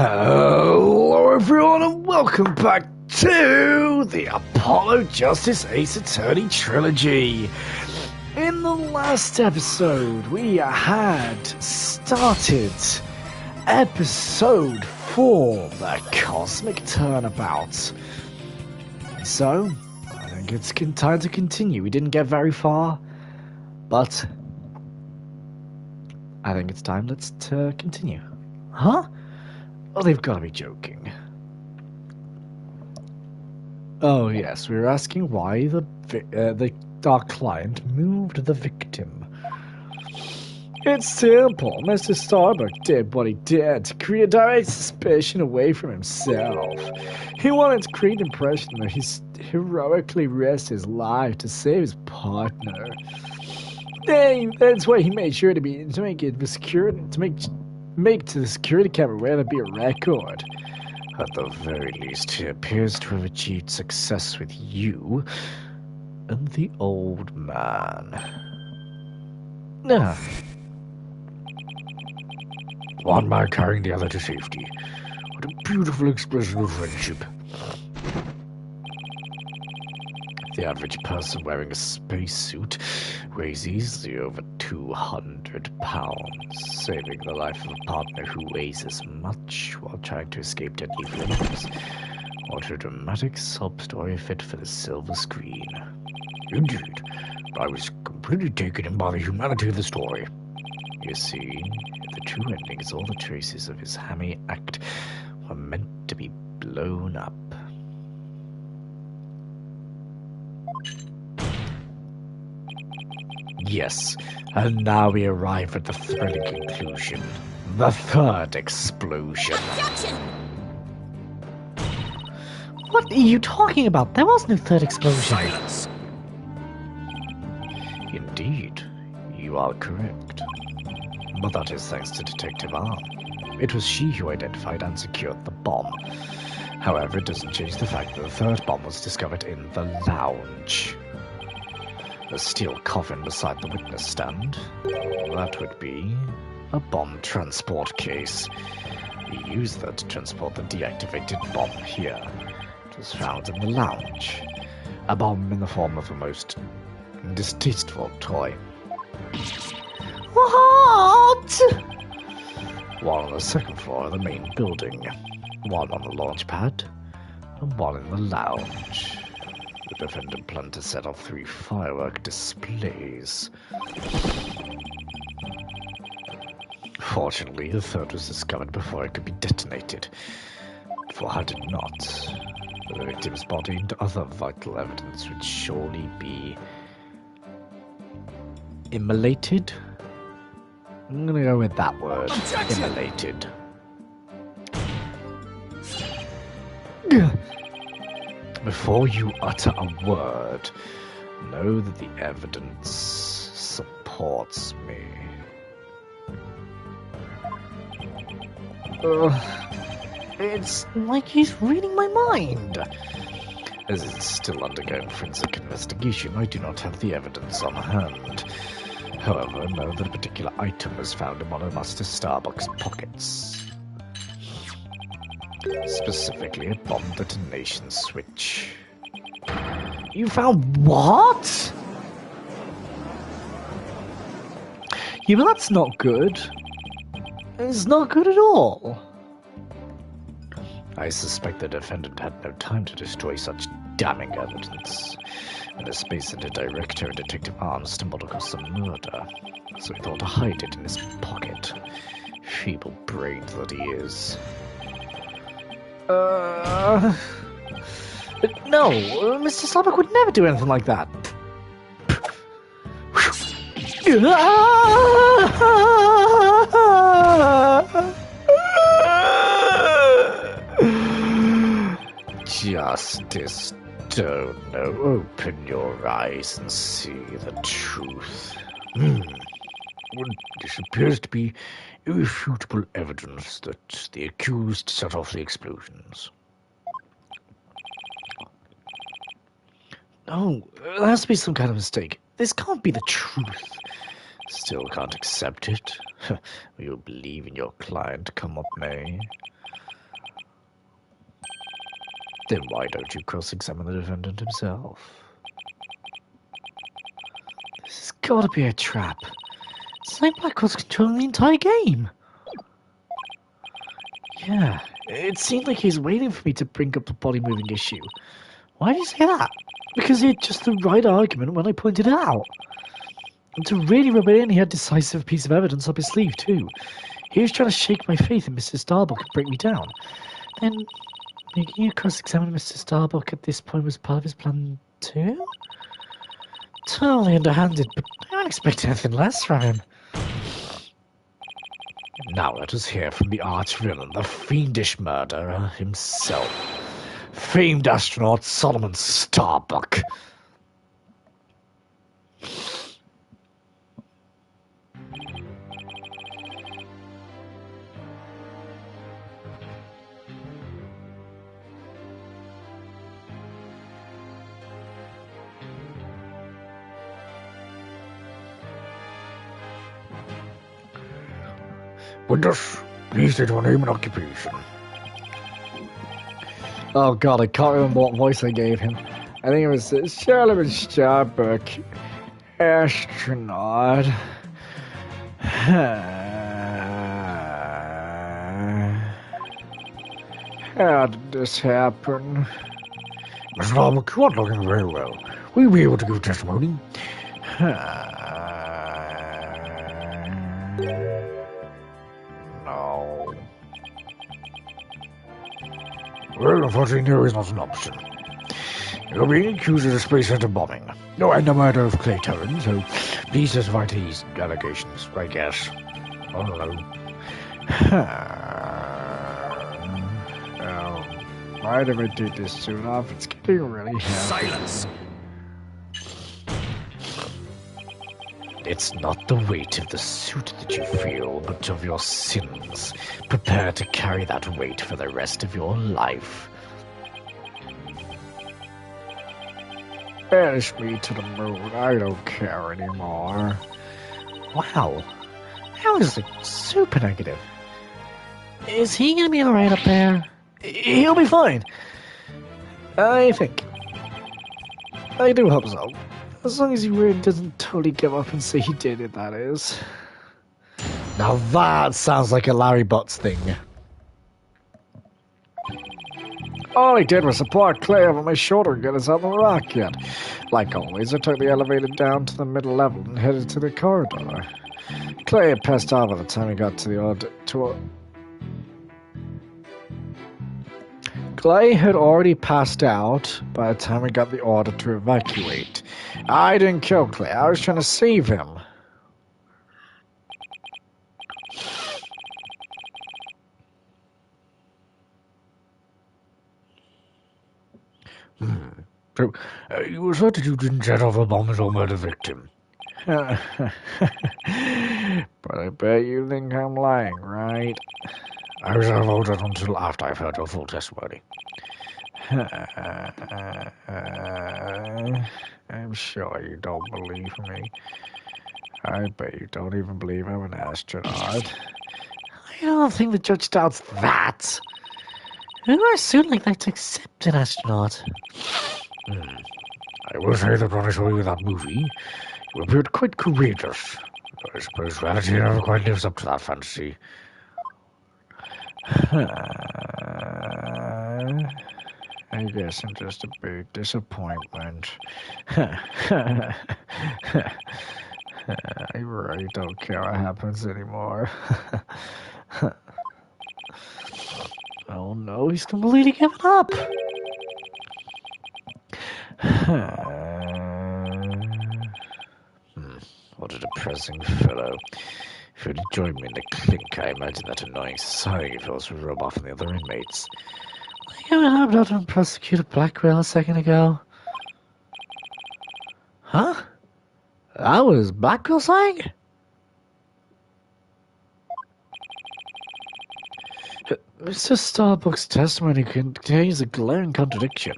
Hello everyone and welcome back to the Apollo Justice Ace Attorney Trilogy. In the last episode we had started episode 4, the Cosmic Turnabout. So, I think it's time to continue. We didn't get very far, but I think it's time. Let's continue. Huh? Oh, they've got to be joking. Oh yes, we were asking why our client moved the victim. It's simple. Mr. Starbuck did what he did to create direct suspicion away from himself. He wanted to create an impression that he's heroically risked his life to save his partner. That's why he made sure to make to the security camera where there be a record. At the very least, he appears to have achieved success with you and the old man. Now, one man carrying the other to safety. What a beautiful expression of friendship. The average person wearing a spacesuit weighs easily over 200 pounds, saving the life of a partner who weighs as much while trying to escape deadly flames. What a dramatic sob story fit for the silver screen. Indeed, I was completely taken in by the humanity of the story. You see, the true ending is all the traces of his hammy act were meant to be blown up. Yes, and now we arrive at the thrilling conclusion. The third explosion. Objection! What are you talking about? There was no third explosion. Silence! Indeed, you are correct. But that is thanks to Detective R. It was she who identified and secured the bomb. However, it doesn't change the fact that the third bomb was discovered in the lounge. A steel coffin beside the witness stand. That would be a bomb transport case. We used that to transport the deactivated bomb here. It was found in the lounge. A bomb in the form of a most distasteful toy. What? One on the second floor of the main building. One on the launch pad. And one in the lounge. The defendant planned to set off 3 firework displays. Fortunately, the third was discovered before it could be detonated. For had it not, the victim's body and other vital evidence would surely be immolated. I'm gonna go with that word. Objection! Immolated. Before you utter a word, know that the evidence supports me. It's like he's reading my mind. As it's still undergoing forensic investigation, I do not have the evidence on hand. However, know that a particular item was found in one of Master Starbuck's pockets. Specifically, a bomb detonation switch. You found what? Yeah, but that's not good. It's not good at all. I suspect the defendant had no time to destroy such damning evidence. And the Space Center director and Detective Arms stumbled across some murder, so he thought to hide it in his pocket. Feeble-brained that he is. No, Mr. Starbuck would never do anything like that. Justice Stoner, open your eyes and see the truth. This appears to be irrefutable evidence that the accused set off the explosions. No, there has to be some kind of mistake. This can't be the truth. Still can't accept it. You'll believe in your client, come what may. Then why don't you cross-examine the defendant himself? This has got to be a trap. It's like Blackwell's controlling the entire game. Yeah, it seemed like he's waiting for me to bring up the body-moving issue. Why did he say that? Because he had just the right argument when I pointed it out. And to really rub it in, he had a decisive piece of evidence up his sleeve, too. He was trying to shake my faith in Mr. Starbuck and break me down. Then, making you cross-examine Mr. Starbuck at this point was part of his plan, too? Totally underhanded, but I don't expect anything less from him. Now let us hear from the arch-villain, the fiendish murderer himself. Famed astronaut Solomon Starbuck. Witness, please state your name and occupation. Oh god, I can't remember what voice I gave him. I think it was Solomon Starbuck, astronaut. How did this happen? Mr. Starbuck, you aren't looking very well. Will you be able to give testimony? No. Well, unfortunately, no is not an option. You're being accused of a space center bombing. No, and the murder of Clay Turren, so please testify to these allegations, I guess. I don't know. Why did I do this soon enough? It's getting really heavy. Silence! It's not the weight of the suit that you feel, but of your sins. Prepare to carry that weight for the rest of your life. Banish me to the moon. I don't care anymore. Wow. That was like super negative. Is he gonna be alright up there? He'll be fine. I think. I do hope so. As long as he really doesn't totally give up and say he did it, that is. Now that sounds like a Larry Butts thing. All I did was support Clay over my shoulder and get us out of the rocket. Like always, I took the elevator down to the middle level and headed to the corridor. Clay had passed out by the time he got to the Clay had already passed out by the time we got the order to evacuate. I didn't kill Clay. I was trying to save him. So, you asserted you didn't set off a bomb as or murder victim. But I bet you think I'm lying, right? I reserve all that until after I've heard your full testimony. I'm sure you don't believe me. I bet you don't even believe I'm an astronaut. I don't think the judge doubts that. Who are soon like that to accept an astronaut? I will say that when I saw you in that movie, you appeared quite courageous. I suppose reality never quite lives up to that fantasy. I guess I'm just a big disappointment. I really don't care what happens anymore. Oh no, he's completely given up. What a depressing fellow. If you'd joined me in the clink, I imagine that annoying sighing of yours would rub off on the other inmates. You were not on Prosecutor Blackwell a second ago. Huh? That was Blackwell saying? Mr. Starbuck's testimony contains a glaring contradiction.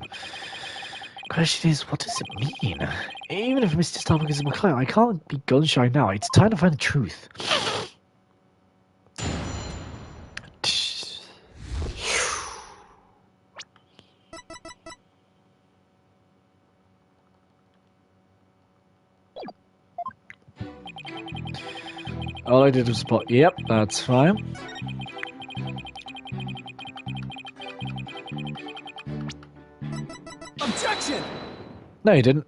Question is, what does it mean? Even if Mr. Starbuck is a McClure, I can't be gun-shy now. It's time to find the truth. All I did was spot. Yep, that's fine. Objection! No, you didn't.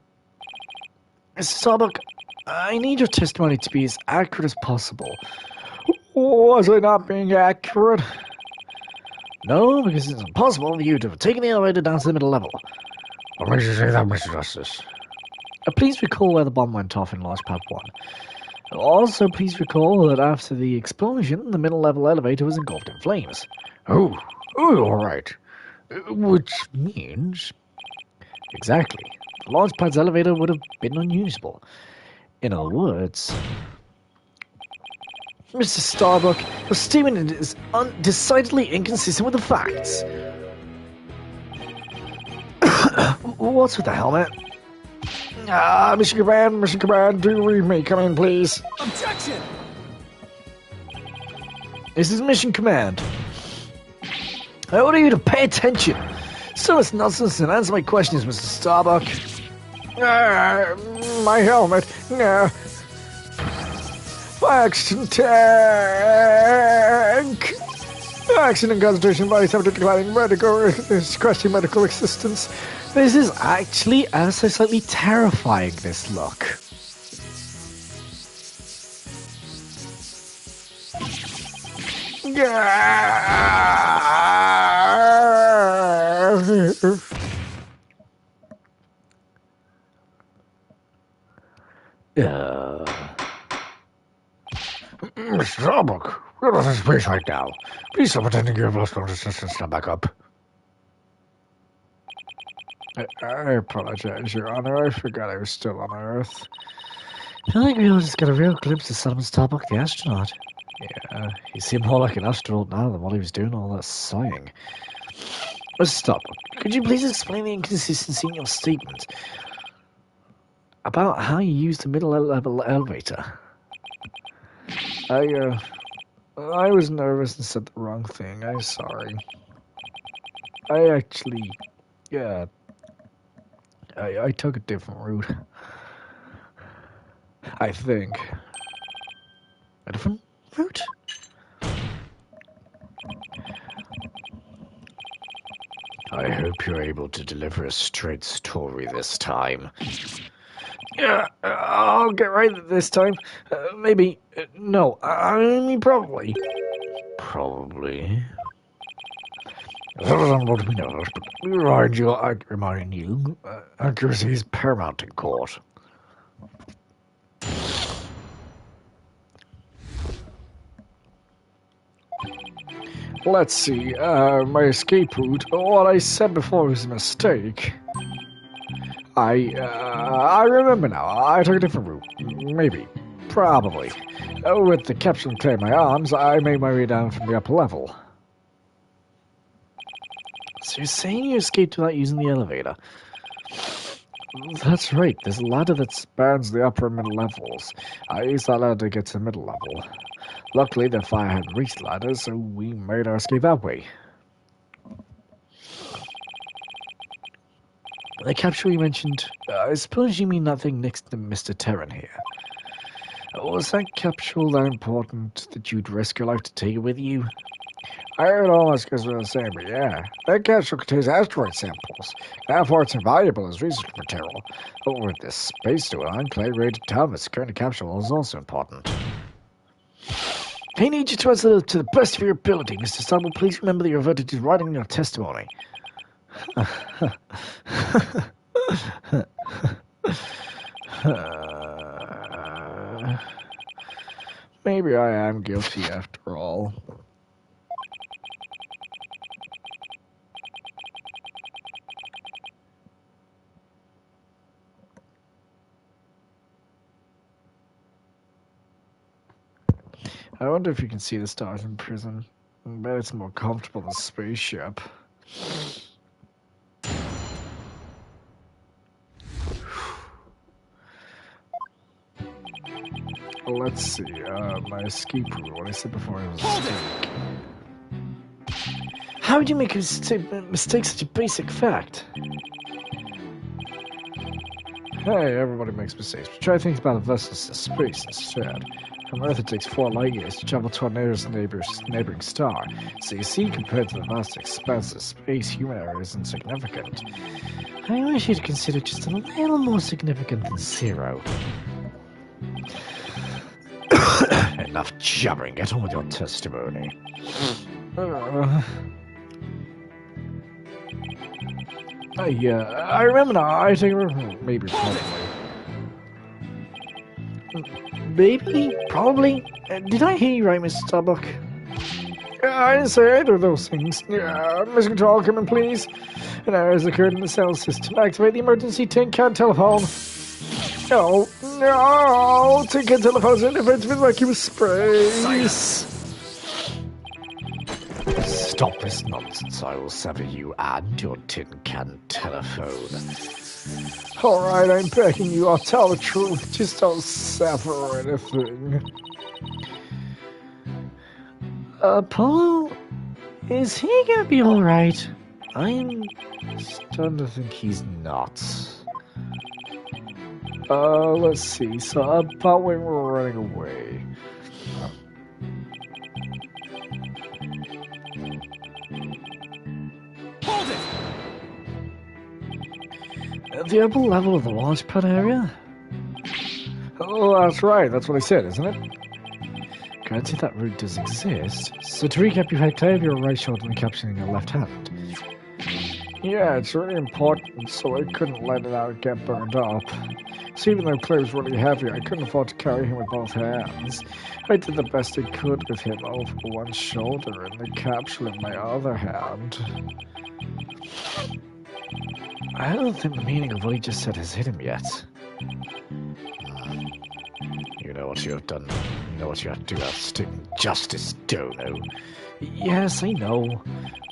Mr. Starbuck, I need your testimony to be as accurate as possible. Was I not being accurate? No, because it's impossible for you to have taken the elevator down to the middle level. What makes you say that, Mr. Justice? Please recall where the bomb went off in Launch Pad 1. Also, please recall that after the explosion, the middle level elevator was engulfed in flames. Oh, all right. Which means... Exactly. The launch pad's elevator would have been unusable. In other words... Mr. Starbuck, your statement is decidedly inconsistent with the facts. What's with the helmet? Mr. Command, do read me. Come in, please. Objection! This is Mission Command. I order you to pay attention. Stop this nonsense and answer my questions, Mr. Starbuck. My helmet. No. Accident tank. Accident concentration bodies have to declining requesting medical assistance. This is actually ever so slightly terrifying, this look. Mr. Starbuck, we're not in space right now. Please stop pretending you have lost consciousness and stand back up. I apologize, Your Honor. I forgot I was still on Earth. I think we all just got a real glimpse of Solomon Starbuck, the astronaut. Yeah, he seemed more like an astronaut now than what he was doing all that sighing. Mr. Starbuck, could you please explain the inconsistency in your statement about how you used the middle level elevator? I was nervous and said the wrong thing. I'm sorry. I actually, yeah, I took a different route. I think. A different route? I hope you're able to deliver a straight story this time. Yeah, I'll get right this time. Maybe. No, I mean probably. Probably. That was on what we know, but we remind you, accuracy is paramount in court. Let's see, my escape route. What I said before was a mistake. I remember now. I took a different route. Maybe. Probably. With the capsule and claim my arms, I made my way down from the upper level. So you're saying you escaped without using the elevator? That's right. There's a ladder that spans the upper and middle levels. I used that ladder to get to the middle level. Luckily, the fire had reached the ladder, so we made our escape that way. The capsule you mentioned, I suppose you mean that thing next to Mr. Terran here. Was that capsule that important that you'd risk your life to take it with you? I heard almost goes without saying, but yeah, that capsule contains asteroid samples. Therefore, it's invaluable as research material. But with this space to an enclave ready to tell its current capsule is also important. I need you to answer to the best of your ability, Mr. Starbuck. Please remember that you're voted to writing your testimony. Maybe I am guilty after all. I wonder if you can see the stars in prison. I bet it's more comfortable than a spaceship. Let's see, my escape route, what I said before was a mistake. How would you make a mistake such a basic fact? Hey, everybody makes mistakes, but try to think about a vessel to space instead. From Earth, it takes 4 light years to travel to our nearest neighboring star. So you see, compared to the vast expanse of space, human error is insignificant. I wish you'd consider just a little more significant than 0. Enough jabbering, get on with your testimony. I remember now, I think maybe probably. Maybe? Probably? Did I hear you right, Mr. Starbuck? I didn't say either of those things. Mr. Control, come in, please. An error has occurred in the cell system. Activate the emergency tin can telephone. No, tin can telephone's interference with vacuum sprays. Stop this nonsense. I will sever you and your tin can telephone. Alright, I'm begging you. I'll tell the truth. Just don't sever anything. Apollo? Is he gonna be alright? I'm starting to think he's not. Let's see. So, about when we're running away. Hold it! At the upper level of the launch pad area? Oh, that's right. That's what I said, isn't it? Granted, that route does exist. So to recap, you've had clear of your right shoulder and capturing your left hand. Yeah, it's really important, so I couldn't let it out and get burned up. So even though Clay was really heavy, I couldn't afford to carry him with both hands. I did the best I could with him over one shoulder and the capsule in my other hand. I don't think the meaning of what he just said has hit him yet. You know what you have done. You know what you have to do. Outstanding justice, Dono. Yes, I know.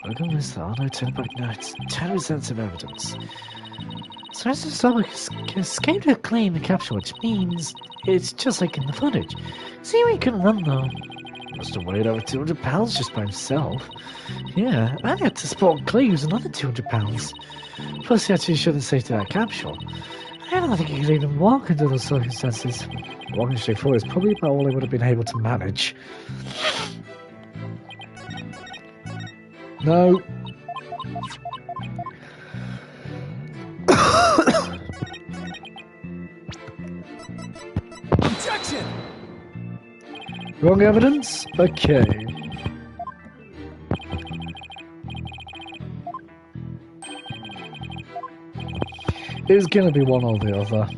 Look on this, Arno. Turn back now. It's 10% of evidence. So Mr. Starbuck escaped with Clay in the capsule, which means it's just like in the footage. See how he couldn't run, though. Must have weighed over 200 pounds just by himself. Yeah, and he had to support Clay, who's another 200 pounds. Plus, he actually shouldn't save to that capsule. I don't think he could even walk under those circumstances. Walking straight forward is probably about all he would have been able to manage. No. Objection! Wrong evidence? Okay. It's gonna be one or the other.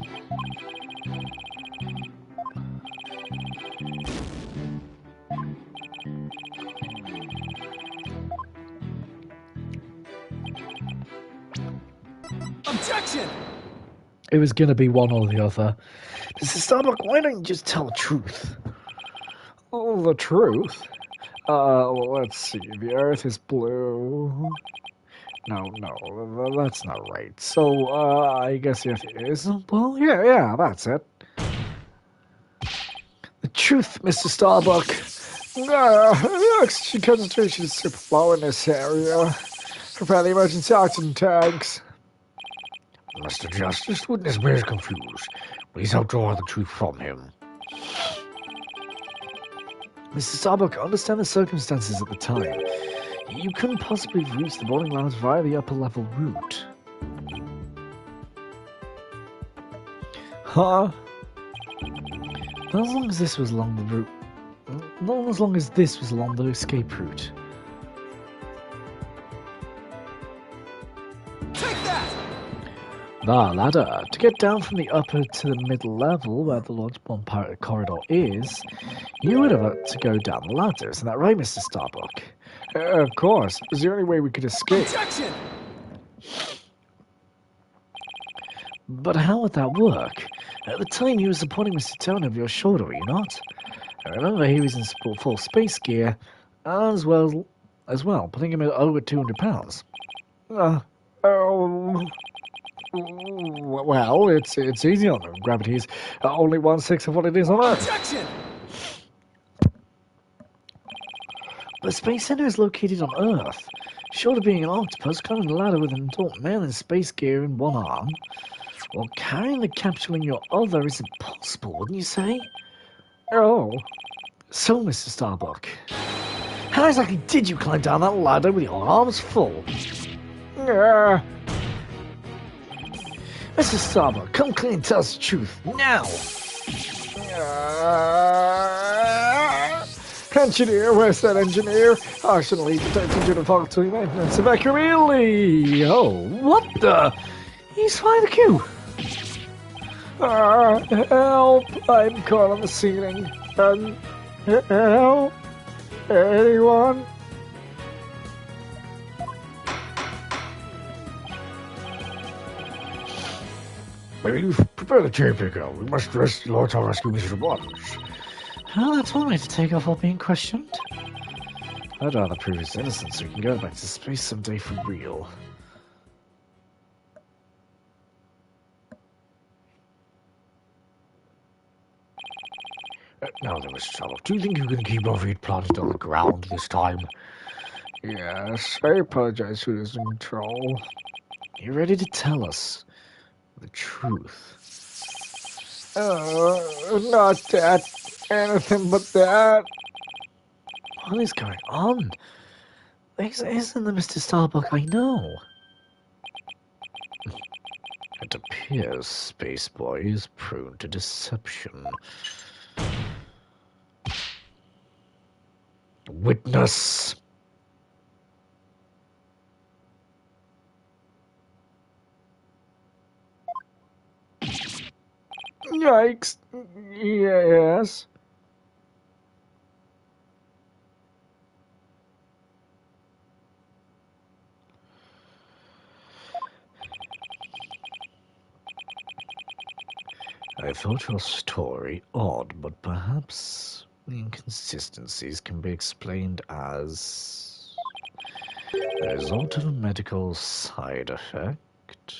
Objection! It was gonna be one or the other. Mr. Starbuck, why don't you just tell the truth? Oh, the truth? Well, let's see. The Earth is blue. No, that's not right. So, I guess the Earth is blue? Yeah, that's it. The truth, Mr. Starbuck. The oxygen concentration is super low in this area. Prepare the emergency oxygen tanks. Mr. Justice, witness appears confused. Please help draw the truth from him. Mr. Starbuck, I understand the circumstances at the time. You couldn't possibly have reached the boarding lounge via the upper level route. Huh? Not as long as this was along the route. Not as long as this was along the escape route. Take that! The ladder. To get down from the upper to the middle level, where the launch bomb pirate corridor is, you would have had to go down the ladder. Isn't that right, Mr. Starbuck? Of course. It was the only way we could escape. Objection! But how would that work? At the time, you were supporting Mr. Tone over your shoulder, were you not? I remember he was in full space gear, as well, putting him at over 200 pounds. Well, it's easy on them. Gravity is only 1/6 of what it is on Earth. Objection! The Space Center is located on Earth. Short of being an octopus, climbing the ladder with an adult male in space gear in one arm Well, carrying the capsule in your other is impossible, wouldn't you say? Oh. So, Mr. Starbuck, how exactly did you climb down that ladder with your arms full? Mr. Starbuck, come clean and tell us the truth, now! Engineer, where's that engineer? I shouldn't leave the detective to the faculty maintenance evacuate. Oh, what the? He's flying the queue. Help! I'm caught on the ceiling. Help! Anyone? Prepare the chair picker. We must launch our rescue mission at once. Oh, that's one way to take off while being questioned. I'd rather prove his innocence so we can go back to space someday for real. Now then, Mr. Starbuck, do you think you can keep your feet planted on the ground this time? Yes, I apologize for losing control. You ready to tell us the truth? Not that. Anything but that. What is going on? This isn't the Mr. Starbuck I know. It appears Spaceboy is prone to deception. Witness! Yikes. Yes. I thought your story odd, but perhaps the inconsistencies can be explained as the result of a medical side effect.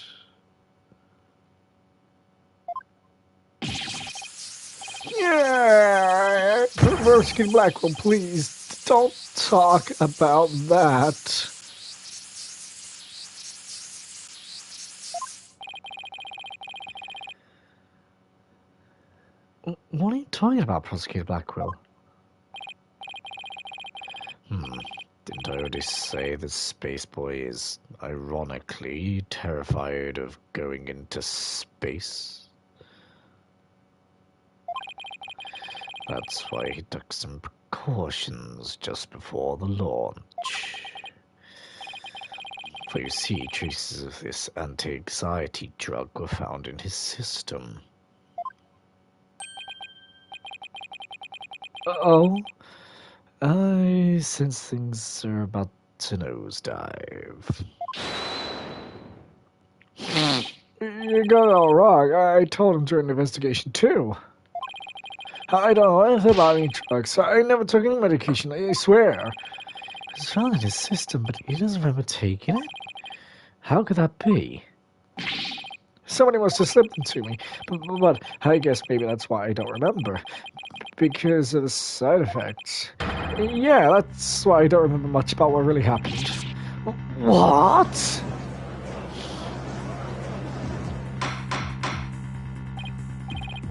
Yeah. Reverse Blackwell, please. Don't talk about that. What are you talking about, Prosecutor Blackwell? Didn't I already say that Spaceboy is, ironically, terrified of going into space? That's why he took some precautions just before the launch. For you see, traces of this anti-anxiety drug were found in his system. Oh? I sense things are about to nosedive. You got it all wrong. I told him during the investigation, too. I don't know anything about any drugs. I never took any medication, I swear. It's found in his system, but he doesn't remember taking it? How could that be? Somebody must have slipped them to me. But I guess maybe that's why I don't remember. Because of the side effects. Yeah, that's why I don't remember much about what really happened. What?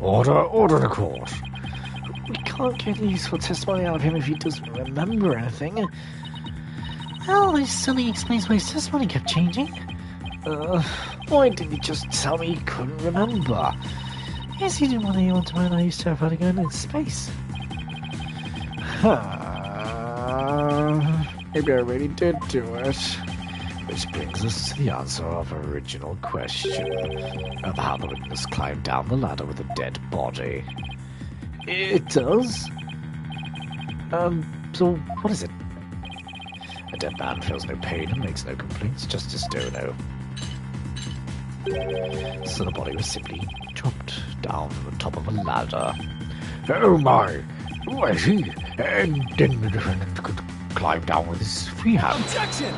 Order the court. We can't get any useful testimony out of him if he doesn't remember anything. Well, this suddenly explains why his testimony kept changing. Why didn't he just tell me he couldn't remember? Yes, he didn't want anyone to know that he was terrified of going into space. Maybe I really did do it. Which brings us to the answer of our original question of how the witness climbed down the ladder with a dead body. It does? So what is it? A dead man feels no pain and makes no complaints, just as dono. So the body was simply dropped down from the top of a ladder. Oh my! Who is he? And then the defendant could climb down with his free hand. Objection!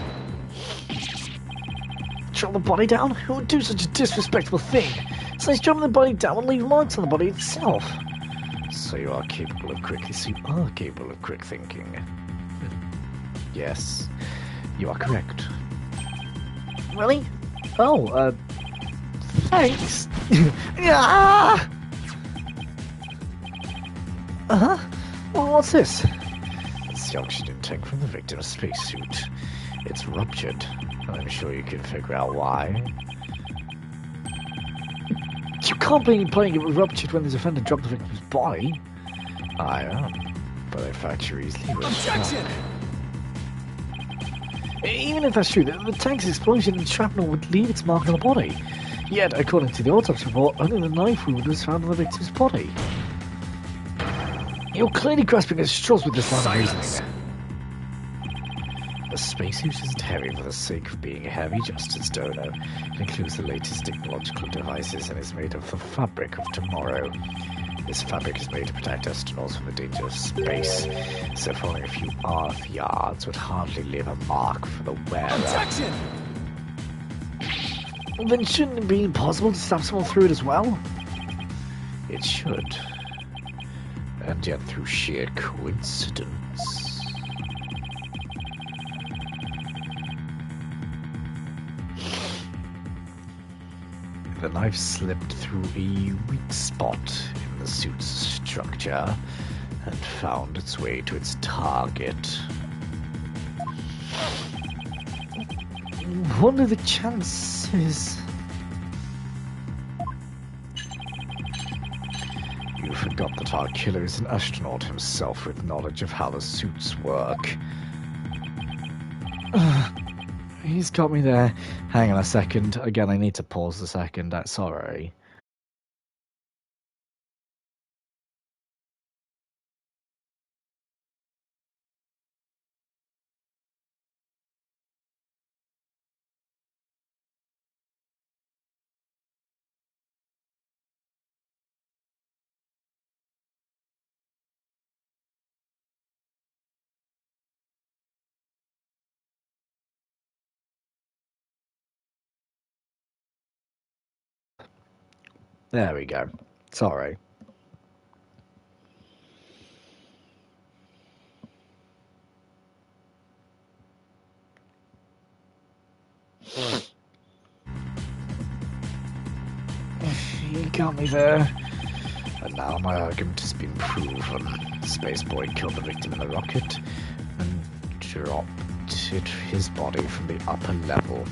Drop the body down? Who would do such a disrespectful thing? So he's dropping the body down and leave marks on the body itself. So you are capable of quick thinking. Yes, you are correct. Really? Oh, Thanks. Yeah. Uh-huh. Well, what's this? It's the oxygen tank from the victim's spacesuit. It's ruptured, and I'm sure you can figure out why. You can't be implying it was ruptured when the defendant dropped the victim's body. I am, but I fracture easily with Objection! Even if that's true, the tank's explosion and shrapnel would leave its mark on the body. Yet, according to the autopsy report, only the knife wound was found on the victim's body. You're clearly grasping at straws with this line of reasoning. The spacesuit isn't heavy for the sake of being heavy, Justice Dono. It includes the latest technological devices and is made of the fabric of tomorrow. This fabric is made to protect astronauts from the danger of space, so falling a few Earth yards would hardly leave a mark for the wearer. Objection! Then shouldn't it be possible to stab someone through it as well? It should. And yet through sheer coincidence. The knife slipped through a weak spot in the suit's structure and found its way to its target. What are the chances? You forgot that our killer is an astronaut himself with knowledge of how the suits work. He's got me there. Hang on a second. Again, I need to pause a second. Sorry. There we go. Sorry. You got me there. And now my argument has been proven. The space boy killed the victim in the rocket and dropped his body from the upper level.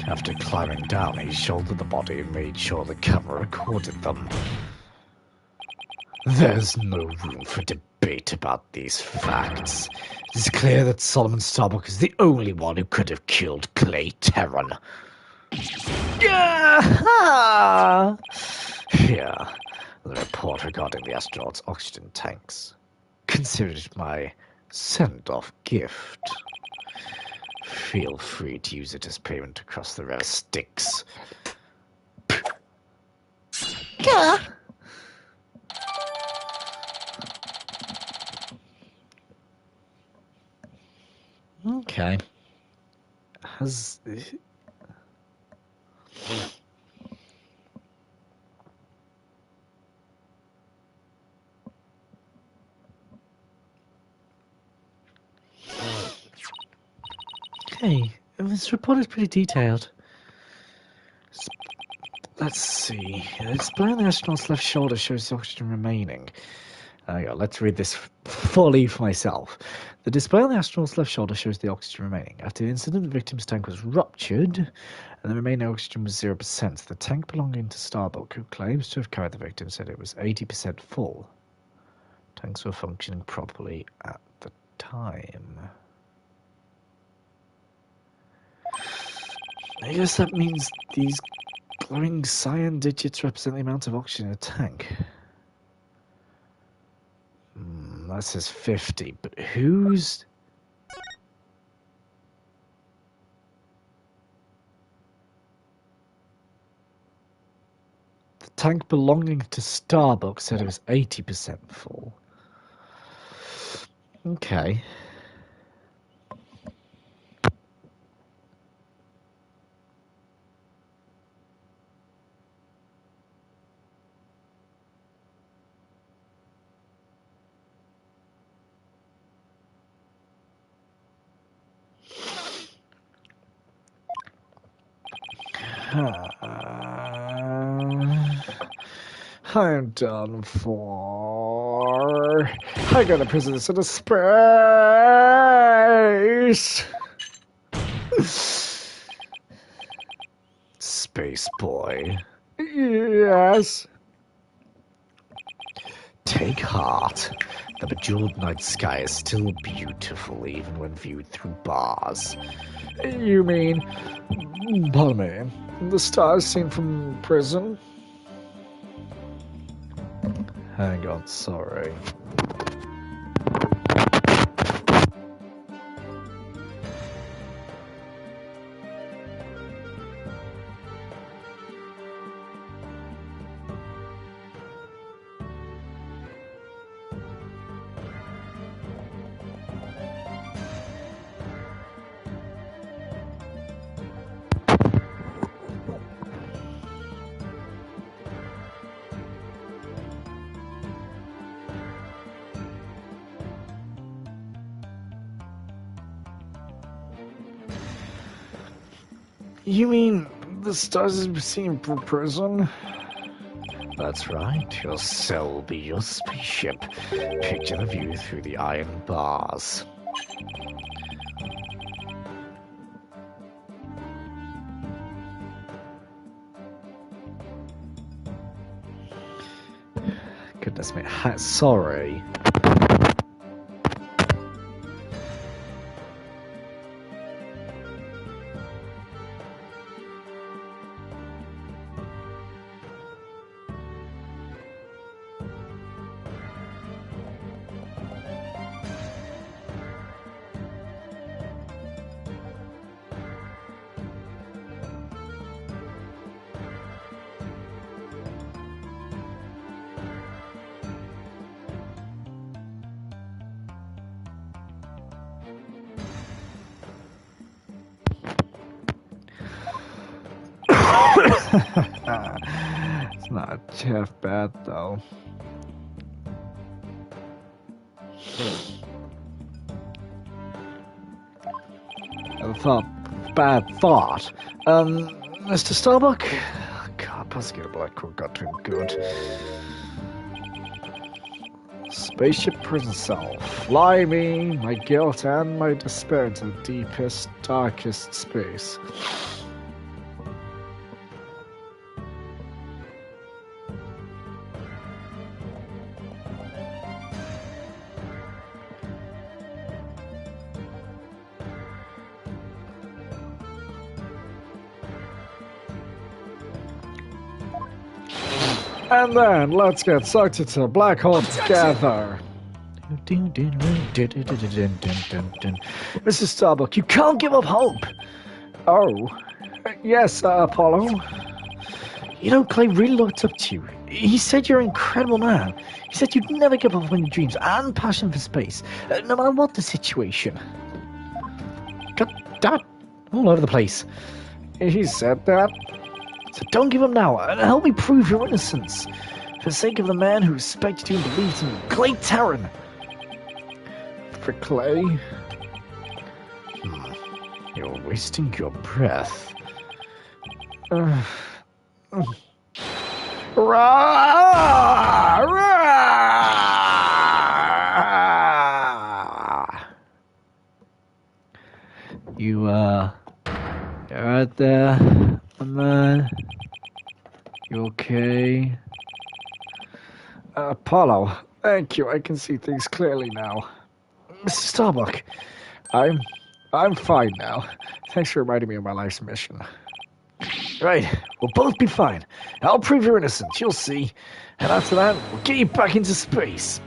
After climbing down, he shouldered the body and made sure the camera recorded them. There's no room for debate about these facts. It is clear that Solomon Starbuck is the only one who could have killed Clay Terran. Yeah! Here, the report regarding the astronaut's oxygen tanks. Consider it my send-off gift. Feel free to use it as payment across the rest sticks. Yeah! Okay. Has... Hey, this report is pretty detailed. Let's see. The display on the astronaut's left shoulder shows the oxygen remaining. Let's read this fully for myself. The display on the astronaut's left shoulder shows the oxygen remaining. After the incident, the victim's tank was ruptured, and the remaining oxygen was 0%. The tank belonging to Starbuck, who claims to have carried the victim, said it was 80% full. Tanks were functioning properly at the time. I guess that means these glowing cyan digits represent the amount of oxygen in a tank. That says 50, but who's... The tank belonging to Starbuck said it was 80% full. Okay. I'm done for. I gotta prison this into space. Space boy. Yes. Take heart. The bejeweled night sky is still beautiful even when viewed through bars. You mean, pardon me, the stars seen from prison? Hang on, sorry. You mean the stars is seen from prison? That's right, your cell will be your spaceship. Picture the view through the iron bars. Goodness me, sorry. It's not half bad, though. Bad thought. Mr. Starbuck? God, Pascal Blackwood got to him good. Spaceship prison cell. Fly me, my guilt, and my despair into the deepest, darkest space. And then, let's get sucked into a black hole together. Mr. Starbuck, you can't give up hope. Oh. Yes, Apollo. You know, Clay really looked up to you. He said you're an incredible man. He said you'd never give up on your dreams and passion for space, no matter what the situation. God damn it, all over the place. He said that? So don't give up now, and help me prove your innocence. For the sake of the man who respected you and believed in you, Clay Tarrant. For Clay? You're wasting your breath. Rah! Rah! You're right there, my man. You okay? Apollo, thank you. I can see things clearly now. Mr. Starbuck. I'm fine now. Thanks for reminding me of my life's mission. Right, we'll both be fine. I'll prove you're innocent, you'll see. And after that, we'll get you back into space.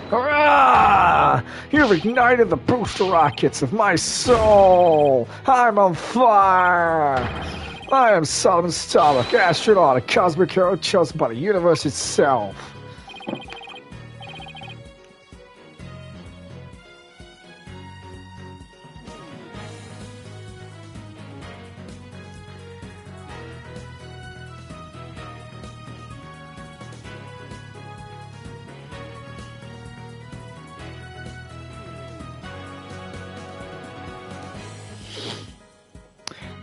Hurrah! You've ignited the booster rockets of my soul! I'm on fire! I am Solomon Starbuck, astronaut, a cosmic hero chosen by the universe itself.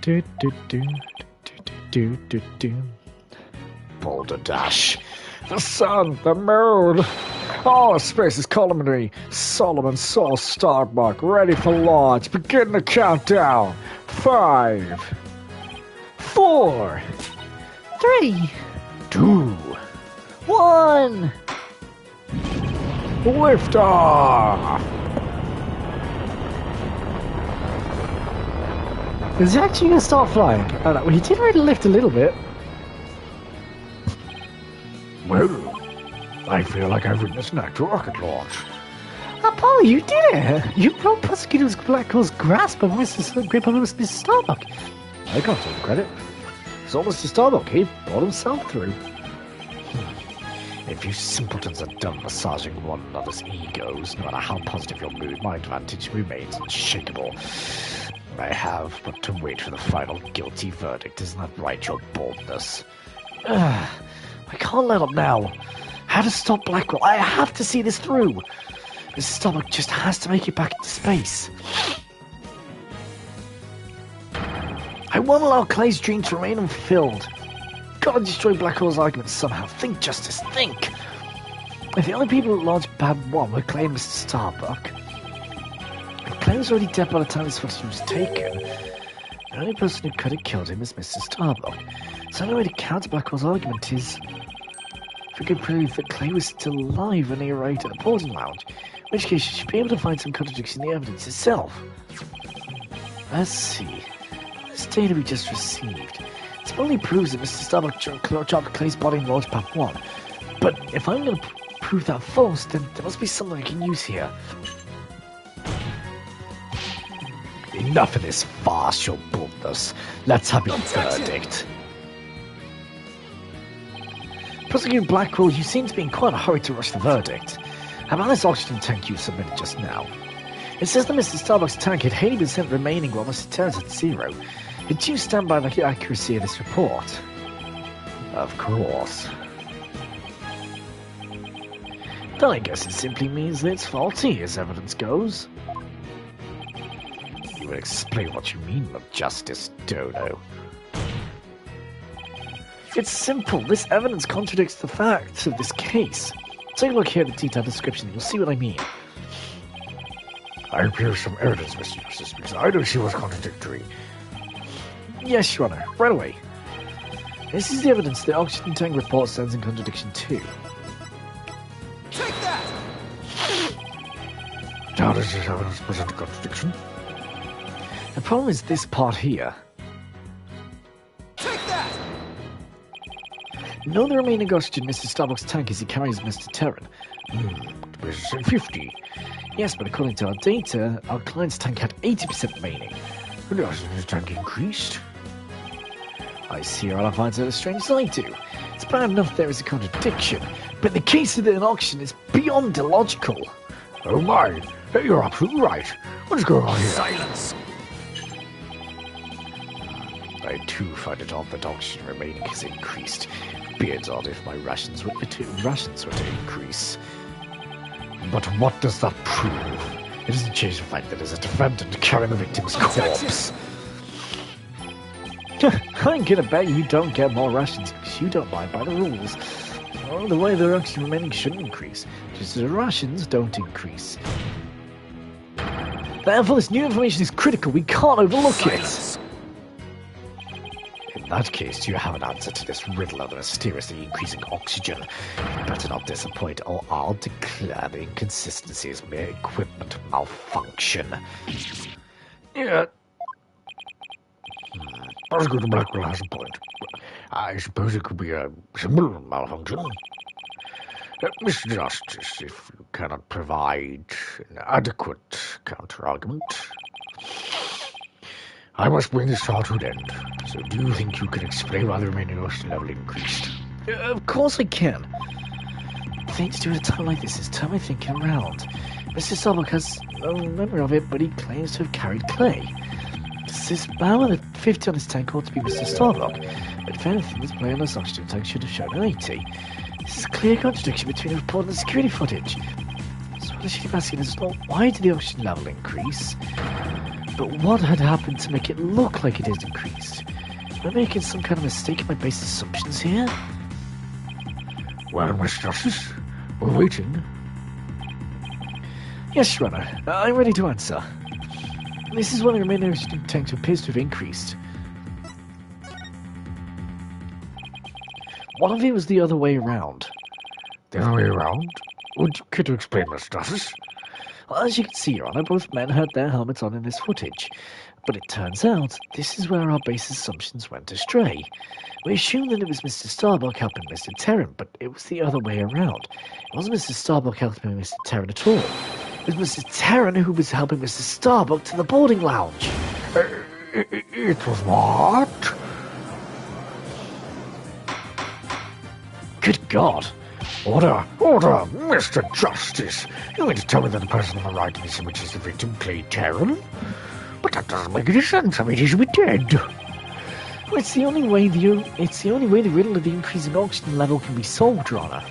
Do, do, do, do, do. Balderdash. The sun, the moon. All of space is calling me. Solomon Saul Starbuck, ready for launch. Begin the countdown. 5, 4, 3, 2. 1. lift off. Is he actually going to start flying? Oh, no, he did already lift a little bit. Well, I feel like I've witnessed an actual rocket launch. Apollo, you did it! You broke Prosecutor's Black Hole's grasp of grip on Mr. Starbuck. I can't take the credit. It's all Mr. Starbuck. He brought himself through. If you simpletons are done massaging one another's egos, no matter how positive your mood, my advantage remains unshakable. I have but to wait for the final guilty verdict. Isn't that right, your boldness? I can't let up now. How to stop Blackwell? I have to see this through. His stomach just has to make it back into space. I won't allow Clay's dream to remain unfulfilled. Gotta destroy Blackhole's argument somehow. Think, Justice, think! If the only people who launched Bad 1 were Clay and Mr. Starbuck, if Clay was already dead by the time this footage was taken, the only person who could have killed him is Mr. Starbuck. So the only way to counter Blackhole's argument is if we could prove that Clay was still alive when he arrived at the boarding lounge, in which case you should be able to find some contradiction in the evidence itself. Let's see. This data we just received. It only proves that Mr. Starbuck dropped Clay's body in Launch Pad 1. But if I'm going to prove that false, then there must be something I can use here. Enough of this farce, your boldness. Let's have your verdict. Prosecutor Blackwell, you seem to be in quite a hurry to rush the verdict. How about this oxygen tank you submitted just now? It says that Mr. Starbuck's tank had 80% remaining while Mr. Terrence had 0. Did you stand by the accuracy of this report? Of course. Then I guess it simply means that it's faulty, as evidence goes. You will explain what you mean with Justice Dono. It's simple. This evidence contradicts the facts of this case. Take a look here at the detailed description. You'll see what I mean. I appear some evidence, Mr. Justice, because I don't see what's contradictory. Yes, Your Honor. Right away. This is the evidence the oxygen tank report stands in contradiction to. Take that! How does this evidence present a contradiction? The problem is this part here. Take that! No, the remaining oxygen in Mr. Starbuck's tank as he carries Mr. Terran. Where's it say 50? Yes, but according to our data, our client's tank had 80% remaining. And the oxygen in his tank increased? I see your other finds it as strange as I do. It's bad enough there is a contradiction, but the case of the auction is beyond illogical. Oh my! Hey, you're absolutely right. What's going on here? Silence! I too find it odd that oxygen remaining has increased. Be it odd if my rations were to increase. But what does that prove? It doesn't change the fact that as a defendant carrying the victim's corpse. I'm gonna bet you don't get more rations because you don't abide by the rules. Well, the way the oxygen remaining shouldn't increase, just as the rations don't increase. Therefore, this new information is critical. We can't overlook Silence. In that case, you have an answer to this riddle of the mysteriously increasing oxygen. You better not disappoint, or I'll declare the inconsistency as mere equipment malfunction. Yeah. Prosecutor Blackwell has a point. I suppose it could be a simple malfunction. Mr. Justice, if you cannot provide an adequate counter-argument, I must bring this trial to an end. So do you think you can explain why the remaining oxygen level increased? Of course I can. The thing to do at a time like this is turn my thinking around. Mr. Starbuck has no memory of it, but he claims to have carried Clay. Does this bow the 50 on his tank ought to be Mr. Starbuck? But if anything, this play on this oxygen tank should have shown an 80. This is a clear contradiction between the report and the security footage. So what I should be asking is not why did the oxygen level increase, but what had happened to make it look like it had increased. Am I making some kind of mistake in my base assumptions here? Well, Mr. Justice, we're waiting. Yes, Your Honor. I'm ready to answer. This is when the remaining oxygen tank appears to have increased. One of it was the other way around. The other way around? Would you care to explain, Mr. Justice? Well, as you can see, Your Honor, both men had their helmets on in this footage. But it turns out, this is where our base assumptions went astray. We assumed that it was Mr. Starbuck helping Mr. Terran, but it was the other way around. It wasn't Mr. Starbuck helping Mr. Terran at all. It was Mr. Terran who was helping Mr. Starbuck to the boarding lounge. It was what? Good God. Order, Mr. Justice. You mean to tell me that the person on the right in this image is the victim, Clay Terran? But that doesn't make any sense. I mean, he should be dead. Well, it's the only way the riddle of the increasing oxygen level can be solved, Your Honor.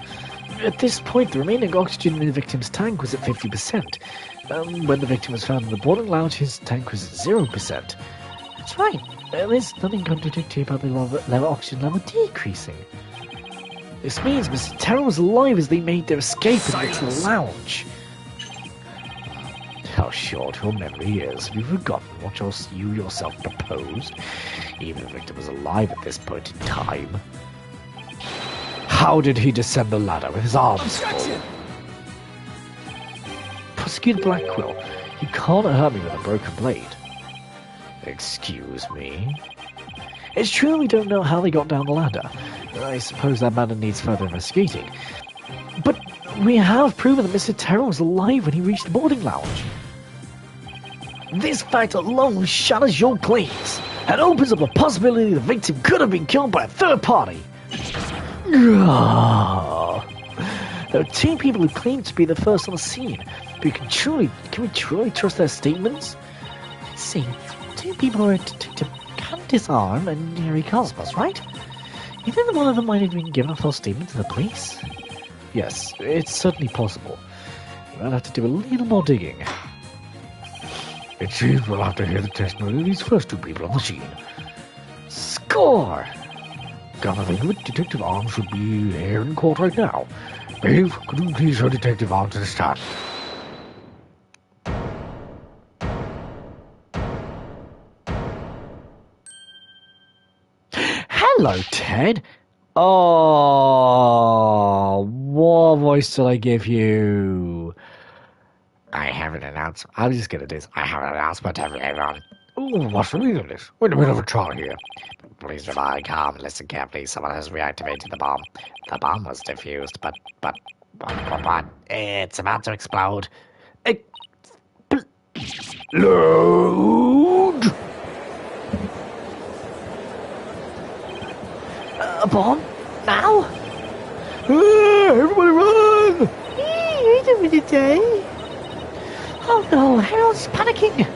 At this point, the remaining oxygen in the victim's tank was at 50%. When the victim was found in the boarding lounge, his tank was at 0%. That's right. There's nothing contradictory about the oxygen level decreasing. This means Mr. Terran was alive as they made their escape into the lounge. How short your memory is. Have you forgotten what you yourself proposed? Even the victim was alive at this point in time. How did he descend the ladder with his arms full? Prosecutor Blackwell, you can't hurt me with a broken blade. Excuse me? It's true we don't know how they got down the ladder. I suppose that matter needs further investigating. But we have proven that Mr. Terran was alive when he reached the boarding lounge. This fact alone shatters your claims and opens up the possibility the victim could have been killed by a third party. There are two people who claim to be the first on the scene, but can we truly trust their statements? Let's see, two people are Detective Candice Arm and Harry Cosmos, right? You think that one of them might have been given a false statement to the police? Yes, it's certainly possible. We'll have to do a little more digging. It seems we'll have to hear the testimony of these first two people on the scene. Score! Gather that Detective Arms should be here in court right now. Dave, could you please show Detective Arms to the stand? Hello, Ted. Oh, what voice did I give you? I have an announcement. I'll just get it is. I have an announcement to everyone. Ooh, what's the meaning of this? We're in the middle of a trial here. Please remain calm and listen carefully. Someone has reactivated the bomb. The bomb was defused, but it's about to explode. Load! A bomb? Now? Everybody run! Wait a minute, eh? Oh no, Harold's panicking.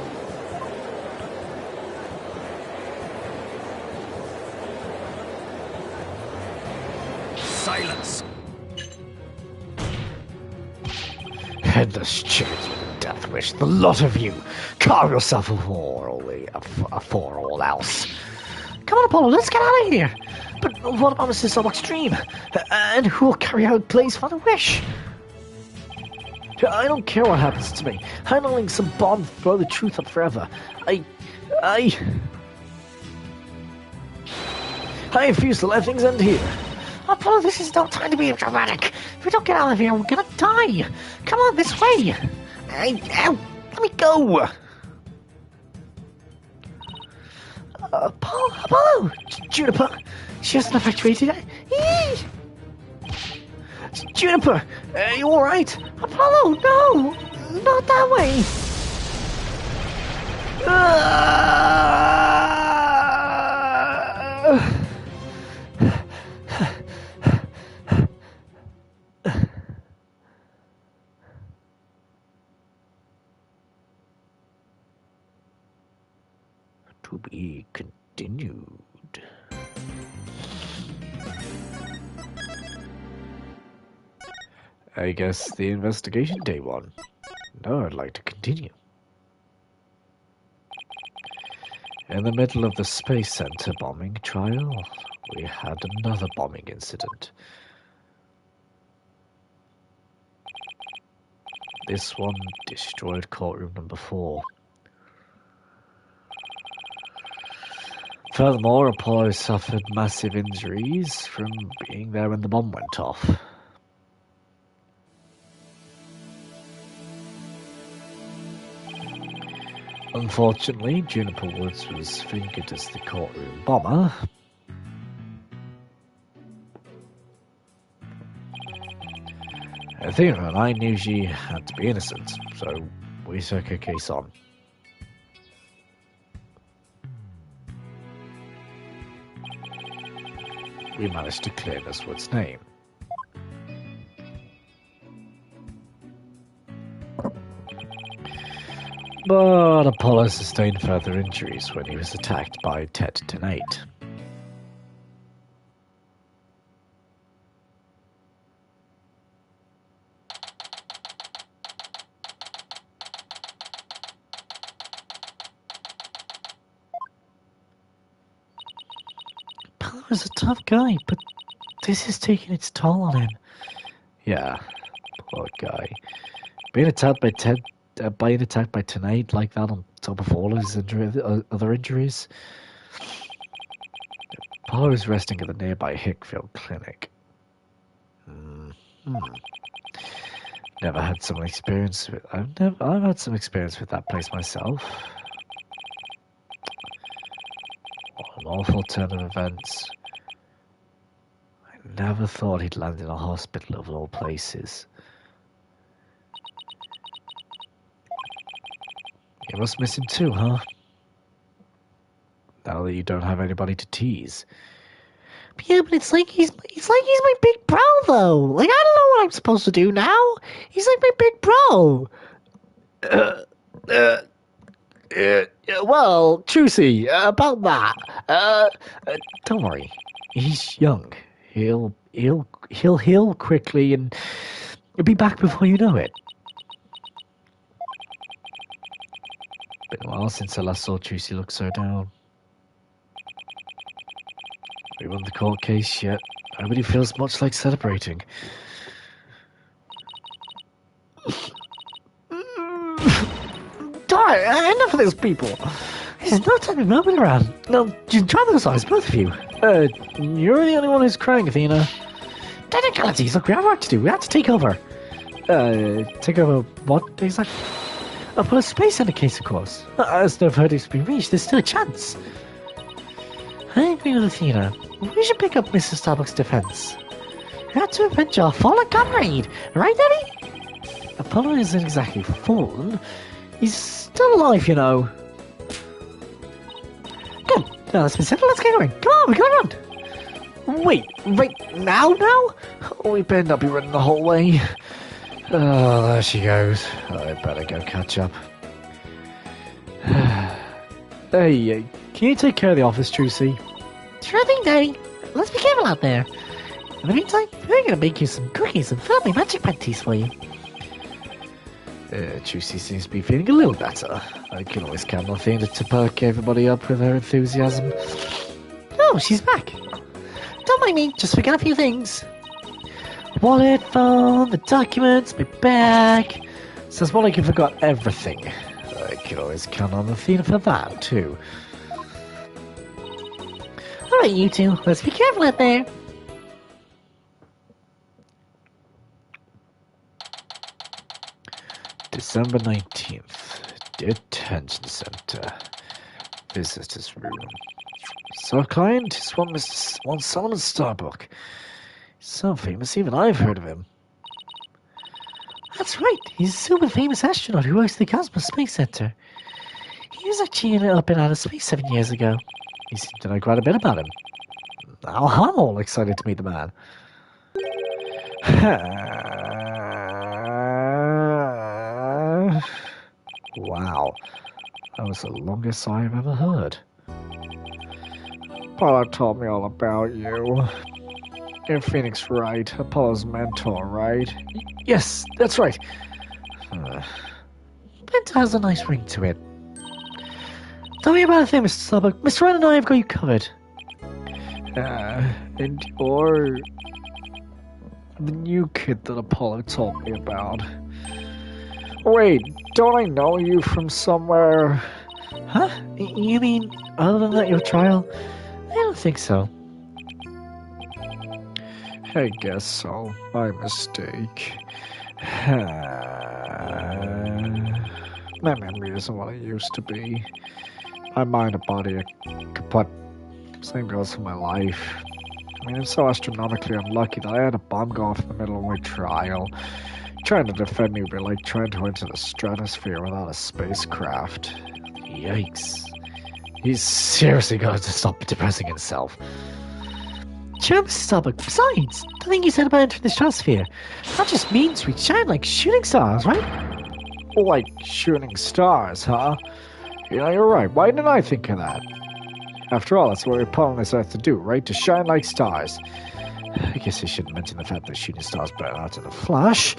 Silence. Headless chickens with a death wish. The lot of you. Carve yourself a for all else. Come on, Apollo, let's get out of here. But what about Mr. Starbuck's dream? And who will carry out Clay's final wish? I don't care what happens to me. I'm not letting some bomb throw the truth up forever. I refuse to let things end here. Apollo, this is no time to be dramatic. If we don't get out of here, we're gonna die. Come on, this way. Ow, let me go. Apollo! Juniper! She hasn't evacuated yet. Juniper! Are you alright? Apollo, no! Not that way! To be continued. I guess the investigation day one. Now I'd like to continue. In the middle of the Space Center bombing trial, we had another bombing incident. This one destroyed courtroom number 4. Furthermore, Apollo suffered massive injuries from being there when the bomb went off. Unfortunately, Juniper Woods was fingered as the courtroom bomber. Athena and I knew she had to be innocent, so we took her case on. We managed to clear Miss Wood's name. But Apollo sustained further injuries when he was attacked by Tet Tenate. Apollo's a tough guy, but this is taking its toll on him. Yeah, poor guy. Being attacked by Tenate like that on top of all his other injuries. Apollo is resting at the nearby Hickfield Clinic. Never had some experience with. I've had some experience with that place myself. What an awful turn of events. I never thought he'd land in a hospital of all places. You must miss him too, huh? Now that you don't have anybody to tease. Yeah, but it's like he's my big bro though. Like, I don't know what I'm supposed to do now. He's like my big bro. Well, Trucy, about that. Don't worry. He's young. He'll heal quickly and he'll be back before you know it. Been a while since I last saw Trucy look so down. We won the court case, yet nobody feels much like celebrating. Darn, enough of those people. There's no time to move it around. No, just try those eyes, both of you. You're the only one who's crying, Athena. Technicalities, look, we have work to do. We have to take over. Take over what exactly? Upon a space center case, of course. As no verdict's been reached, There's still a chance. I agree with Athena. We should pick up Mr. Starbuck's defense. We have to avenge our fallen comrade, right, Daddy? Apollo isn't exactly fallen. He's still alive, you know. Good. Now that's been settled. Let's get going. Come on, we're going on. Wait, right now? Oh, we better not be running the whole way. Oh, there she goes. I better go catch up. Hey, can you take care of the office, Trucy? Sure thing, Daddy. Let's be careful out there. In the meantime, we're gonna make you some cookies and fill up my magic panties for you. Trucy seems to be feeling a little better. I can always count on Athena to perk everybody up with her enthusiasm. Oh, she's back. Don't mind me, just forgot a few things. Wallet, phone, the documents, my bag. Says more like you forgot everything. I can always count on Athena for that, too. Alright, you two, let's be careful out there. December 19th, Detention Center. Visitor's room. So client is one Solomon Starbuck. So famous, even I've heard of him. That's right, he's a super famous astronaut who works at the Cosmos Space Center. He was actually up in outer space 7 years ago. He seemed to know quite a bit about him. Now I'm all excited to meet the man. Wow, that was the longest sigh I've ever heard. Apollo told me all about you. You're Phoenix Wright, Apollo's mentor, right? Yes, that's right. Mentor has a nice ring to it. Don't worry about a thing, Mr. Starbuck. Mr. Ryan and I have got you covered. And you're the new kid that Apollo told me about. Wait, don't I know you from somewhere? Huh? You mean, other than at your trial? I don't think so. I guess so. My mistake. My memory isn't what it used to be. My mind and body are kaput. Same goes for my life. I mean, I'm so astronomically unlucky that I had a bomb go off in the middle of my trial. Trying to defend me would be like trying to enter the stratosphere without a spacecraft. Yikes. He's seriously got to stop depressing himself. Sure, Mr. Starbuck. Besides, the thing you said about entering the stratosphere, that just means we shine like shooting stars, right? Like shooting stars, huh? You know, you're right. Why didn't I think of that? After all, that's what we're put on this earth to do, right? To shine like stars. I guess I shouldn't mention the fact that shooting stars burn out in a flash.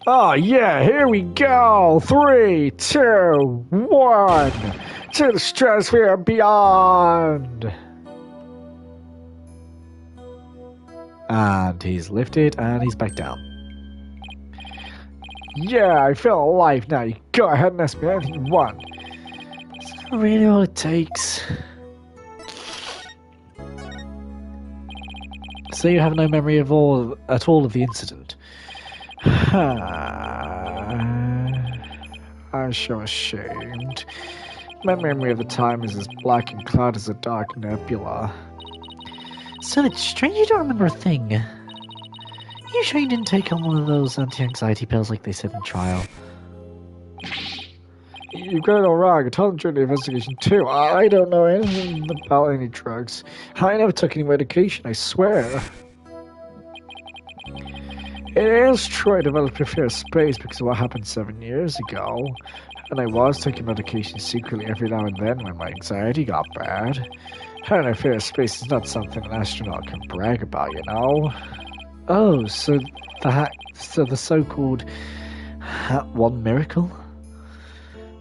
Oh, yeah, here we go. 3, 2, 1. To the stratosphere and beyond. And he's lifted and he's back down. Yeah, I feel alive now. You go ahead and ask me anything you want. Is that really all it takes? So you have no memory at all of the incident? I'm so ashamed. My memory of the time is as black and cloud as a dark nebula. So it's strange you don't remember a thing. You sure you didn't take on one of those anti-anxiety pills like they said in trial? You got it all wrong. I told them during the investigation too. I don't know anything about any drugs. I never took any medication, I swear. It is true I developed a fear of space because of what happened 7 years ago. And I was taking medication secretly every now and then when my anxiety got bad. Having a fear of space is not something an astronaut can brag about, you know? Oh, so the so-called Hat One Miracle?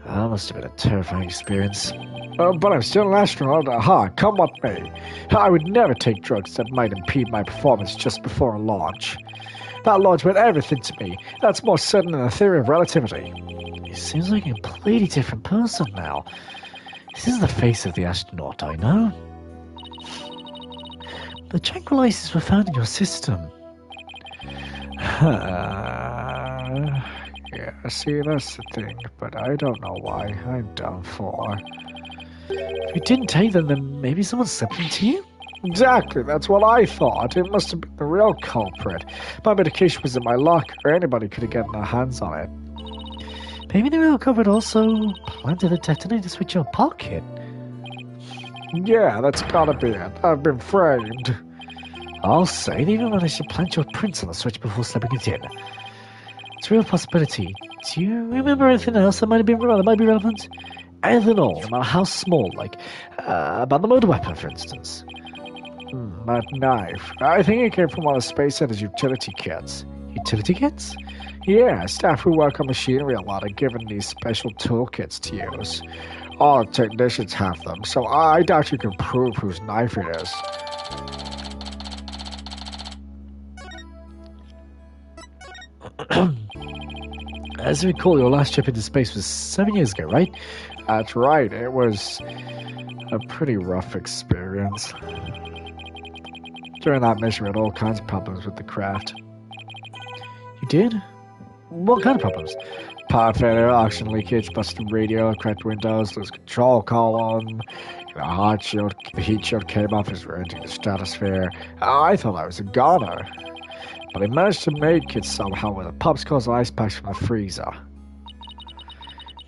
That must have been a terrifying experience. But I'm still an astronaut. Aha, come with me. I would never take drugs that might impede my performance just before a launch. That launch meant everything to me. That's more certain than the theory of relativity. He seems like a completely different person now. This is the face of the astronaut I know. The tranquilizers were found in your system. Yeah, see, that's the thing, but I don't know why. I'm done for. If you didn't take them, then maybe someone slipped them to you? Exactly, that's what I thought. It must have been the real culprit. My medication was in my locker. Anybody could have gotten their hands on it. Maybe the real culprit also planted the detonator switch in your pocket. Yeah, that's gotta be it. I've been framed. I'll say they even managed to plant your prints on the switch before slipping it in. It's a real possibility. Do you remember anything else that might be relevant? Anything at all, no matter how small, like about the motor weapon, for instance. That knife. I think it came from one of Space Center's utility kits. Utility kits? Yeah, staff who work on machinery a lot are given these special toolkits to use. All technicians have them, so I doubt you can prove whose knife it is. As I recall, your last trip into space was 7 years ago, right? That's right, it was a pretty rough experience. During that mission, we had all kinds of problems with the craft. You did? What kind of problems? Power failure, oxygen leakage, busted radio, cracked windows, loose control column, the heat shield came off as we were entering the stratosphere. I thought I was a goner, but I managed to make it somehow with a popsicles and ice packs from the freezer.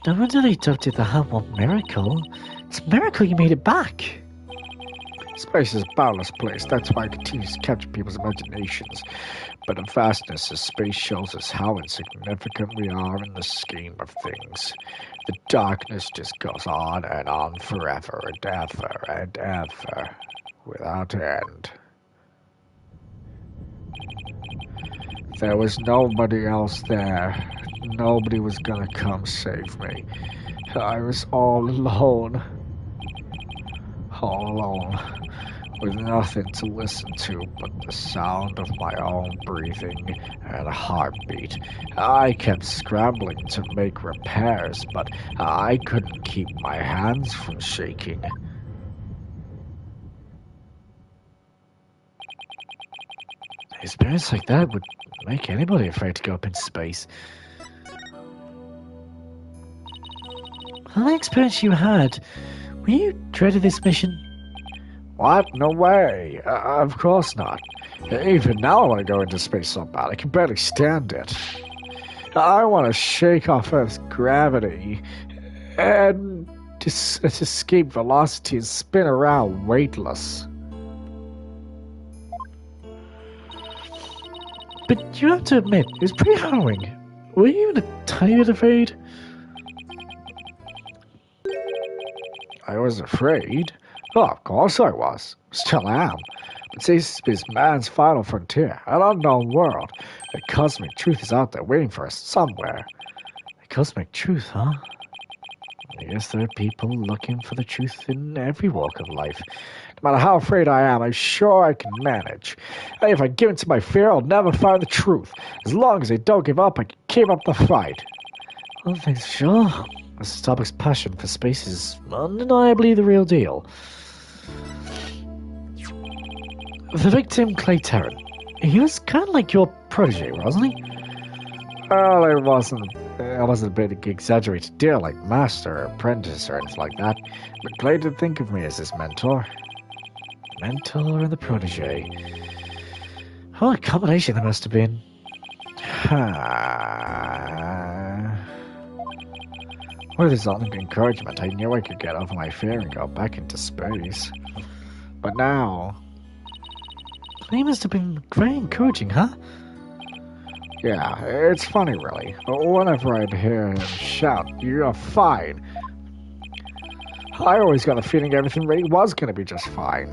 No wonder they dubbed it the Hat One Miracle. It's a miracle you made it back. Space is a boundless place, that's why it continues to capture people's imaginations. But the vastness of space shows us how insignificant we are in the scheme of things. The darkness just goes on forever and ever and ever, without end. There was nobody else there. Nobody was gonna come save me. I was all alone. All alone. With nothing to listen to but the sound of my own breathing and heartbeat. I kept scrambling to make repairs, but I couldn't keep my hands from shaking. An experience like that would make anybody afraid to go up in space. The experience you had, were you dreaded this mission? What? No way. Of course not. Even now I want to go into space so bad I can barely stand it. I want to shake off Earth's gravity and just escape velocity and spin around weightless. But you have to admit, it was pretty harrowing. Were you even a tiny bit afraid? I was afraid. Oh, of course I was. Still am. But this is man's final frontier, an unknown world. The cosmic truth is out there waiting for us somewhere. The cosmic truth, huh? I guess there are people looking for the truth in every walk of life. No matter how afraid I am, I'm sure I can manage. And if I give in to my fear, I'll never find the truth. As long as I don't give up, I can keep up the fight. Well, thanks, sure. Mr. Starbuck's passion for space is undeniably the real deal. The victim, Clay Terran, he was kind of like your protege, wasn't he? Well, it wasn't a big exaggerated deal like master or apprentice or anything like that. But Clay did think of me as his mentor. Mentor and the protege. What a combination there must have been. With his only encouragement, I knew I could get over my fear and go back into space. But now... He must have been very encouraging, huh? Yeah, it's funny, really. Whenever I'd hear him shout, "You're fine," I always got a feeling everything really was going to be just fine.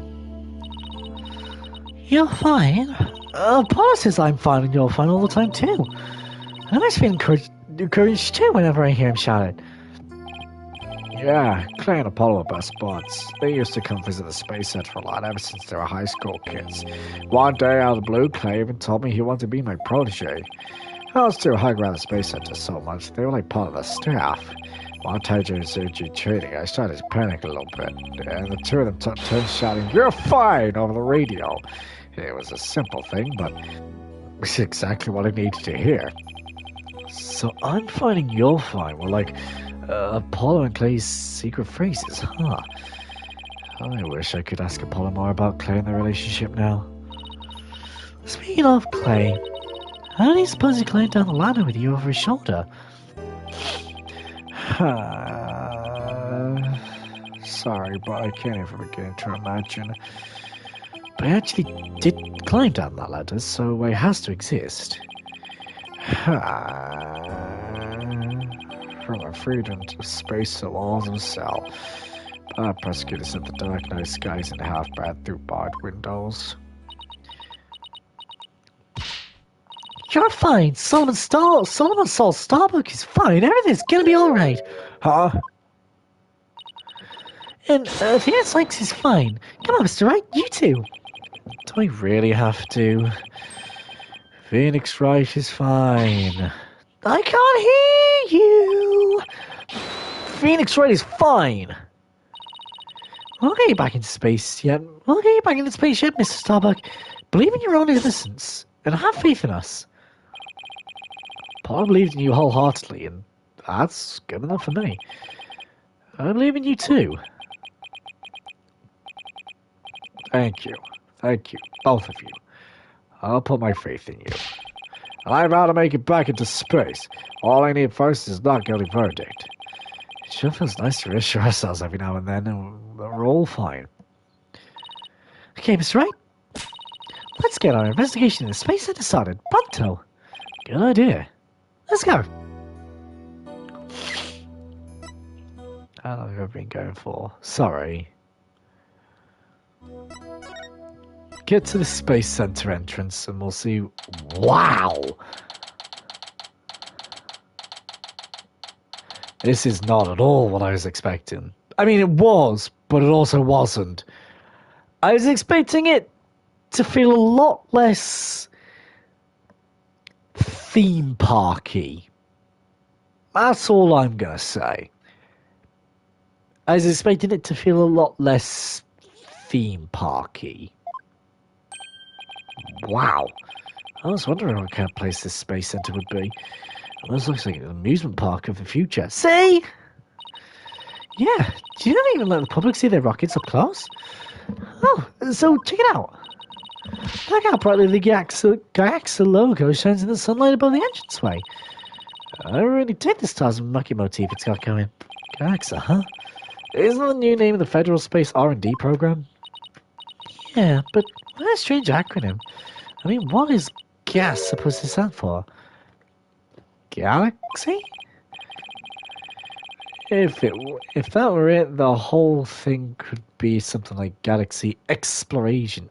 You're fine? Paula says I'm fine and you're fine all the time, too. I must feel encouraged, too, whenever I hear him shout it. Yeah, Clay and Apollo are best buds. They used to come visit the Space Center a lot ever since they were high school kids. One day out of the blue, Clay even told me he wanted to be my protege. I was too hung around the Space Center so much, they were like part of the staff. One time during surgery training, I started to panic a little bit, and the two of them took turns shouting, "You're fine!" over the radio. It was a simple thing, but it's exactly what I needed to hear. So I'm finding you're fine. Well, like... Apollo and Clay's secret phrases, huh? I wish I could ask Apollo more about Clay and their relationship now. Speaking of Clay, how do you suppose he climbed down the ladder with you over his shoulder? Sorry, but I can't even begin to imagine. But he actually did climb down that ladder, so it has to exist. From our freedom to space to walls of cell. Prosecutors said the dark night skies and half bad through barred windows. You're fine. Solomon Saul Starbuck is fine. Everything's gonna be alright. Huh? And Phoenix Lakes is fine. Come on, Mr. Wright, you too. Do I really have to? Phoenix Wright is fine. I can't hear you. Phoenix Wright is fine. We'll get you back into space yet. We'll get you back into space yet, Mr. Starbuck. Believe in your own innocence and have faith in us. Paul believes in you wholeheartedly, and that's good enough for me. I believe in you too. Thank you. Thank you, both of you. I'll put my faith in you. And I vow to make it back into space. All I need first is not guilty verdict. It sure feels nice to reassure ourselves every now and then, and we're all fine. Okay, Mr. Wright. Let's get our investigation in the Space Center started. Pronto. Good idea. Let's go. How long have I been going for? Sorry. Get to the Space Center entrance and we'll see... Wow! This is not at all what I was expecting. I mean, it was, but it also wasn't. I was expecting it to feel a lot less theme parky. That's all I'm going to say. I was expecting it to feel a lot less theme parky. Wow. I was wondering what kind of place this space center would be. This looks like an amusement park of the future. See? Yeah, do you not even let the public see their rockets up close? Oh, so check it out. Look how brightly the Galaxa logo shines in the sunlight above the entranceway. I really dig the stars and monkey motif it's got going. Galaxa, huh? Isn't that the new name of the Federal Space R&D program? Yeah, but what a strange acronym. I mean, what is GAS supposed to stand for? Galaxy? If that were it, the whole thing could be something like Galaxy Exploration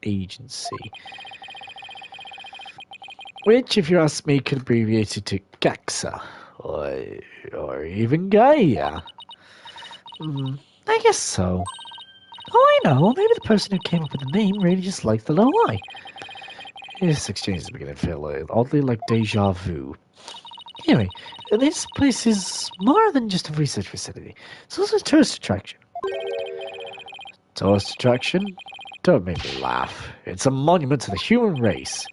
Agency. Which, if you ask me, could be abbreviated to GAXA. Or even Gaia. I guess so. Oh, I know. Maybe the person who came up with the name really just liked the low I. This exchange is beginning to feel oddly like deja vu. Anyway, this place is more than just a research facility. It's also a tourist attraction. Tourist attraction? Don't make me laugh. It's a monument to the human race.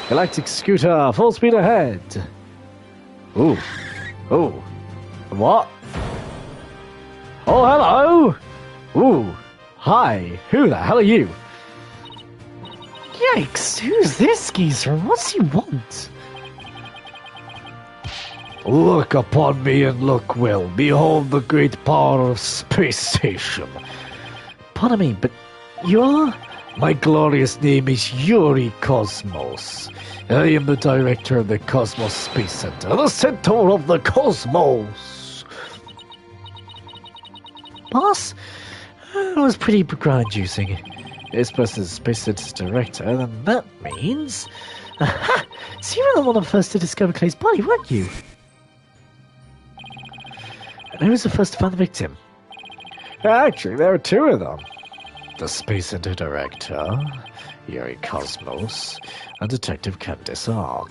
Galactic scooter, full speed ahead. Ooh. Ooh. What? Oh, hello! Ooh. Hi. Who the hell are you? Yikes, who's this geezer? What's he want? Look upon me and look well. Behold the great power of space station. Pardon me, but you're... My glorious name is Yuri Cosmos. I am the director of the Cosmos Space Center, the center of the cosmos. Boss, that was pretty background-inducing. This person's Space Center's director, then that means... Aha! So you were the one that first to discover Clay's body, weren't you? And who was the first to find the victim? Actually, there are two of them. The Space Center director, Yuri Cosmos, and Detective Candice R.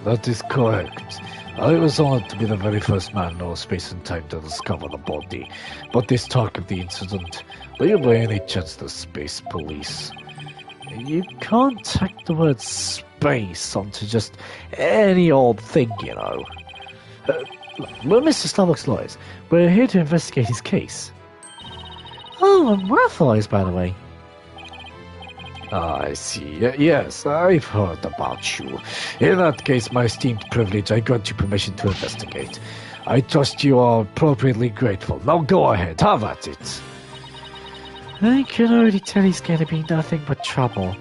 That is correct. I was honored to be the very first man in all space and time to discover the body, but this talk of the incident, do you by any chance the space police? You can't tack the word space onto just any old thing, you know. We're Mr. Starbucks lawyers. We're here to investigate his case. Oh, and we're lawyers, by the way. I see. Yes, I've heard about you. In that case, my esteemed privilege, I grant you permission to investigate. I trust you are appropriately grateful. Now go ahead, have at it. I can already tell he's going to be nothing but trouble.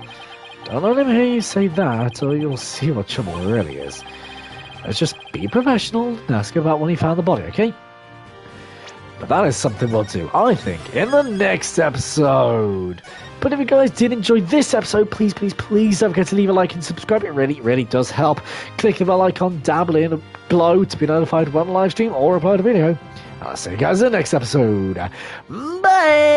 Don't let him hear you say that, or you'll see what trouble really is. Let's just be professional and ask about when he found the body, okay? But that is something we'll do, I think, in the next episode. But if you guys did enjoy this episode, please don't forget to leave a like and subscribe. It really does help. Click the bell icon down below to be notified when I live stream or upload a video. And I'll see you guys in the next episode. Bye!